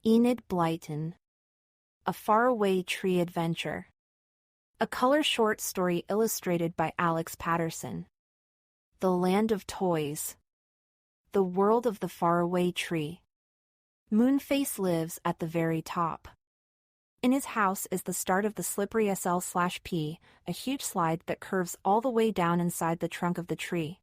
Enid Blyton. A Faraway Tree Adventure. A color short story illustrated by Alex Patterson. The Land of Toys. The World of the Faraway Tree. Moonface lives at the very top. In his house is the start of the slippery SL/P, a huge slide that curves all the way down inside the trunk of the tree.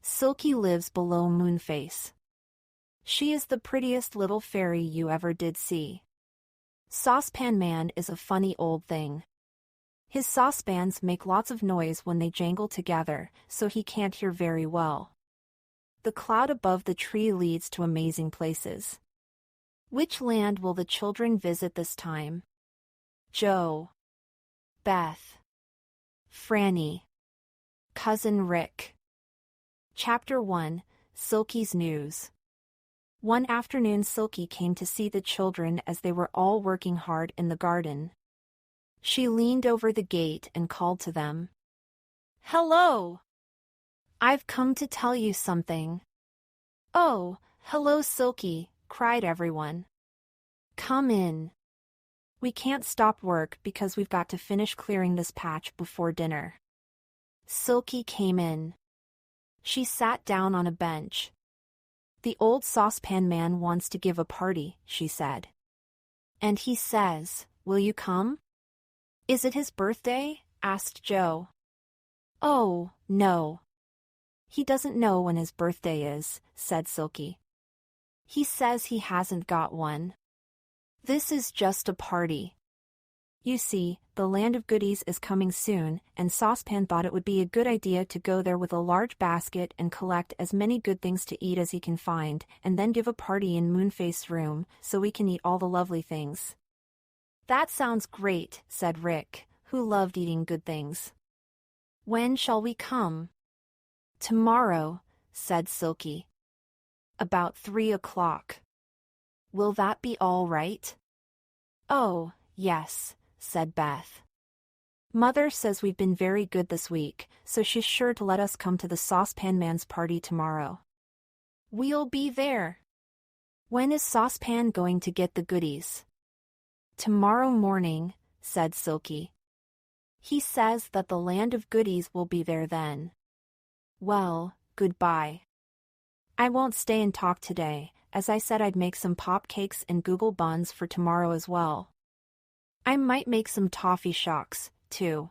Silky lives below Moonface. She is the prettiest little fairy you ever did see. Saucepan Man is a funny old thing. His saucepans make lots of noise when they jangle together, so he can't hear very well. The cloud above the tree leads to amazing places. Which land will the children visit this time? Joe, Beth, Franny, Cousin Rick. Chapter 1, Silky's News. One afternoon Silky came to see the children as they were all working hard in the garden. She leaned over the gate and called to them. "Hello! I've come to tell you something." "Oh, hello Silky," cried everyone. "Come in. We can't stop work because we've got to finish clearing this patch before dinner." Silky came in. She sat down on a bench. "The old saucepan man wants to give a party," she said. "And he says, will you come?" "Is it his birthday?" asked Joe. "Oh, no. He doesn't know when his birthday is," said Silky. "He says he hasn't got one. This is just a party. You see, the Land of Goodies is coming soon, and Saucepan thought it would be a good idea to go there with a large basket and collect as many good things to eat as he can find, and then give a party in Moonface's room, so we can eat all the lovely things." "That sounds great," said Rick, who loved eating good things. "When shall we come?" "Tomorrow," said Silky. "About 3 o'clock. Will that be all right?" "Oh, yes," said Beth. "Mother says we've been very good this week, so she's sure to let us come to the Saucepan Man's party tomorrow." "We'll be there." "When is Saucepan going to get the goodies?" "Tomorrow morning," said Silky. "He says that the Land of Goodies will be there then." "Well, goodbye. I won't stay and talk today, as I said I'd make some pop cakes and Google buns for tomorrow as well. I might make some toffee shocks, too."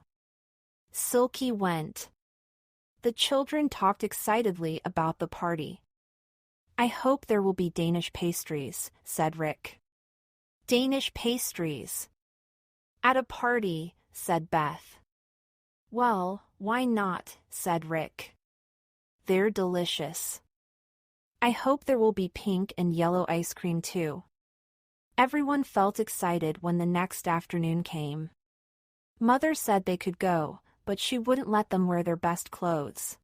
Silky went. The children talked excitedly about the party. "I hope there will be Danish pastries," said Rick. "Danish pastries at a party," said Beth. "Well, why not?" said Rick. "They're delicious. I hope there will be pink and yellow ice cream too." Everyone felt excited when the next afternoon came. Mother said they could go, but she wouldn't let them wear their best clothes.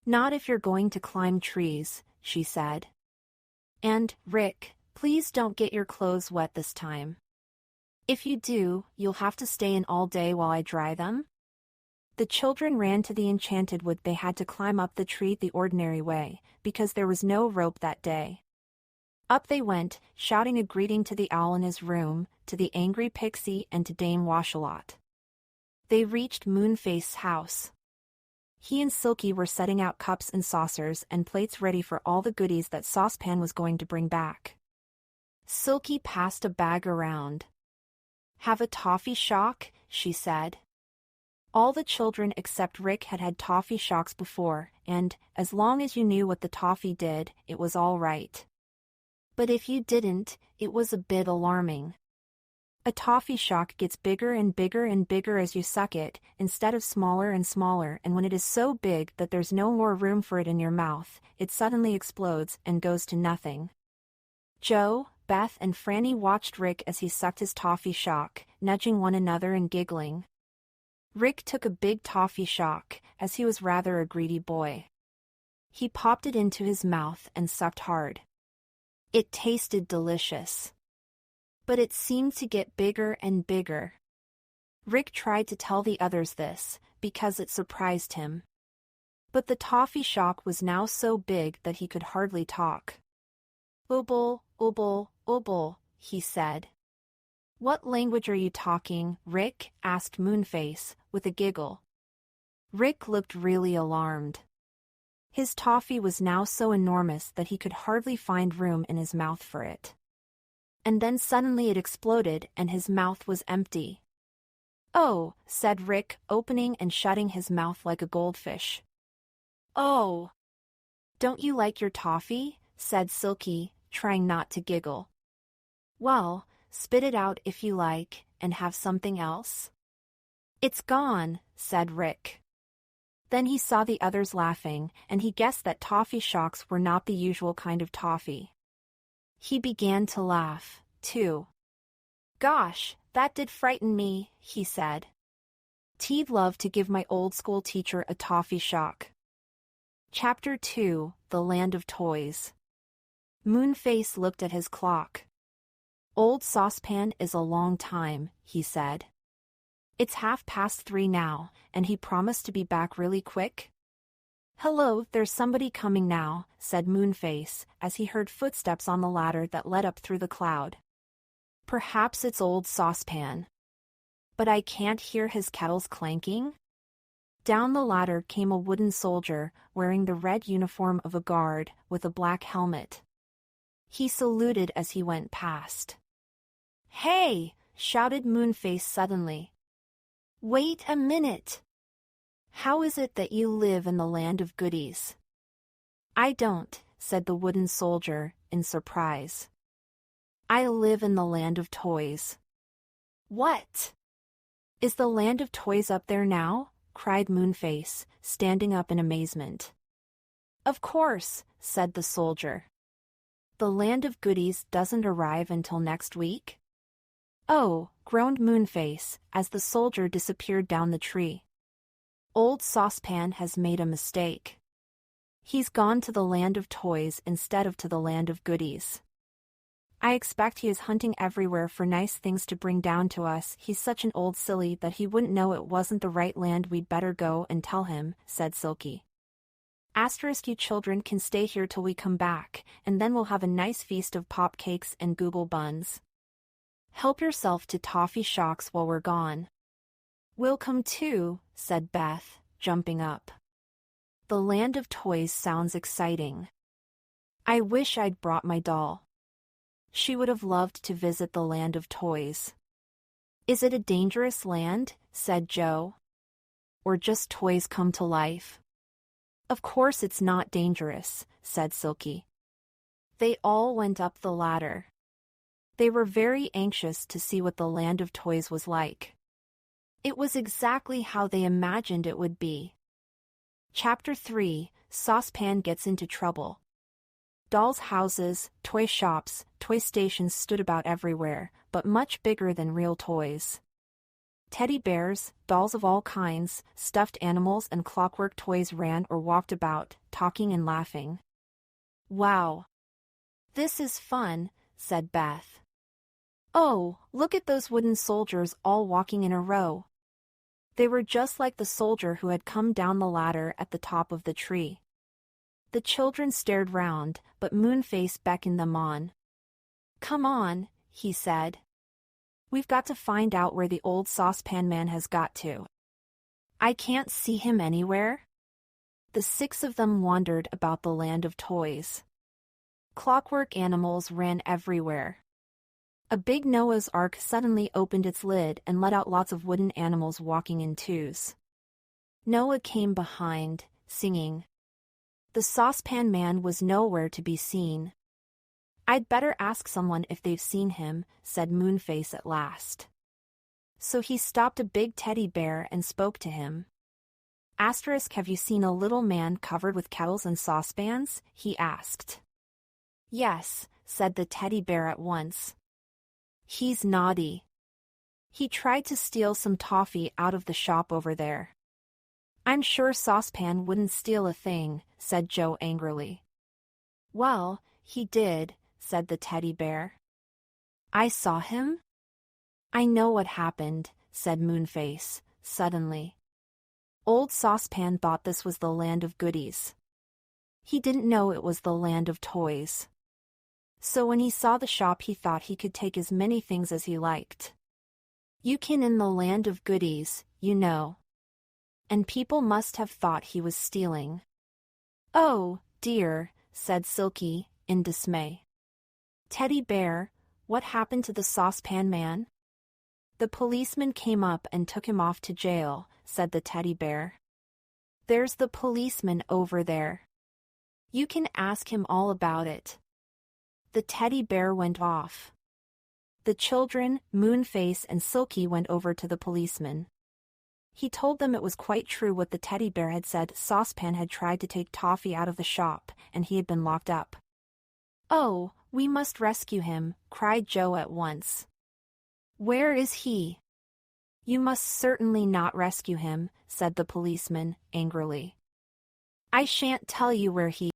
"Not if you're going to climb trees," she said. "And, Rick, please don't get your clothes wet this time. If you do, you'll have to stay in all day while I dry them." The children ran to the enchanted wood. They had to climb up the tree the ordinary way, because there was no rope that day. Up they went, shouting a greeting to the owl in his room, to the angry pixie and to Dame Washalot. They reached Moonface's house. He and Silky were setting out cups and saucers and plates ready for all the goodies that Saucepan was going to bring back. Silky passed a bag around. "Have a toffee shock?" she said. All the children except Rick had had toffee shocks before, and, as long as you knew what the toffee did, it was all right. But if you didn't, it was a bit alarming. A toffee shock gets bigger and bigger and bigger as you suck it, instead of smaller and smaller, and when it is so big that there's no more room for it in your mouth, it suddenly explodes and goes to nothing. Joe, Beth and Franny watched Rick as he sucked his toffee shock, nudging one another and giggling. Rick took a big toffee shock, as he was rather a greedy boy. He popped it into his mouth and sucked hard. It tasted delicious. But it seemed to get bigger and bigger. Rick tried to tell the others this, because it surprised him. But the toffee shock was now so big that he could hardly talk. "Ubble, ubble, Ubble, he said. What language are you talking, Rick? Asked Moonface, with a giggle. Rick looked really alarmed. His toffee was now so enormous that he could hardly find room in his mouth for it. And then suddenly it exploded and his mouth was empty. Oh, said Rick, opening and shutting his mouth like a goldfish. Oh! Don't you like your toffee? Said Silky, trying not to giggle. Well, spit it out if you like, and have something else. It's gone, said Rick. Then he saw the others laughing, and he guessed that toffee shocks were not the usual kind of toffee. He began to laugh, too. Gosh, that did frighten me, he said. T'd love to give my old school teacher a toffee shock. Chapter 2, The Land of Toys. Moonface looked at his clock. Old Saucepan is a long time, he said. It's 3:30 now, and he promised to be back really quick. Hello, there's somebody coming now, said Moonface, as he heard footsteps on the ladder that led up through the cloud. Perhaps it's old Saucepan. But I can't hear his kettles clanking. Down the ladder came a wooden soldier, wearing the red uniform of a guard, with a black helmet. He saluted as he went past. Hey! Shouted Moonface suddenly. Wait a minute! How is it that you live in the land of goodies? I don't, said the wooden soldier, in surprise. I live in the land of toys. What? Is the land of toys up there now? Cried Moonface, standing up in amazement. Of course, said the soldier. The land of goodies doesn't arrive until next week? Oh, groaned Moonface, as the soldier disappeared down the tree. Old Saucepan has made a mistake. He's gone to the land of toys instead of to the land of goodies. I expect he is hunting everywhere for nice things to bring down to us. He's such an old silly that he wouldn't know it wasn't the right land. We'd better go and tell him, said Silky. Asterisk, you children can stay here till we come back, and then we'll have a nice feast of pop cakes and Google buns. Help yourself to toffee shocks while we're gone. We'll come too, said Beth, jumping up. The land of toys sounds exciting. I wish I'd brought my doll. She would have loved to visit the land of toys. Is it a dangerous land? Said Joe. Or just toys come to life? Of course it's not dangerous, said Silky. They all went up the ladder. They were very anxious to see what the land of toys was like. It was exactly how they imagined it would be. Chapter 3, Saucepan Gets into Trouble. Dolls' houses, toy shops, toy stations stood about everywhere, but much bigger than real toys. Teddy bears, dolls of all kinds, stuffed animals and clockwork toys ran or walked about, talking and laughing. Wow! This is fun, said Beth. Oh, look at those wooden soldiers all walking in a row. They were just like the soldier who had come down the ladder at the top of the tree. The children stared round, but Moonface beckoned them on. Come on, he said. We've got to find out where the old Saucepan Man has got to. I can't see him anywhere. The 6 of them wandered about the land of toys. Clockwork animals ran everywhere. A big Noah's Ark suddenly opened its lid and let out lots of wooden animals walking in twos. Noah came behind, singing. The Saucepan Man was nowhere to be seen. I'd better ask someone if they've seen him, said Moonface at last. So he stopped a big teddy bear and spoke to him. Asterisk, have you seen a little man covered with kettles and saucepans? He asked. Yes, said the teddy bear at once. He's naughty. He tried to steal some toffee out of the shop over there. I'm sure Saucepan wouldn't steal a thing, said Joe angrily. Well, he did, said the teddy bear. I saw him? I know what happened, said Moonface, suddenly. Old Saucepan thought this was the land of goodies. He didn't know it was the land of toys. So when he saw the shop he thought he could take as many things as he liked. You can in the land of goodies, you know. And people must have thought he was stealing. Oh, dear, said Silky, in dismay. Teddy Bear, what happened to the saucepan man? The policeman came up and took him off to jail, said the teddy bear. There's the policeman over there. You can ask him all about it. The teddy bear went off. The children, Moonface and Silky, went over to the policeman. He told them it was quite true what the teddy bear had said. Saucepan had tried to take Toffee out of the shop, and he had been locked up. Oh, we must rescue him, cried Joe at once. Where is he? You must certainly not rescue him, said the policeman, angrily. I shan't tell you where he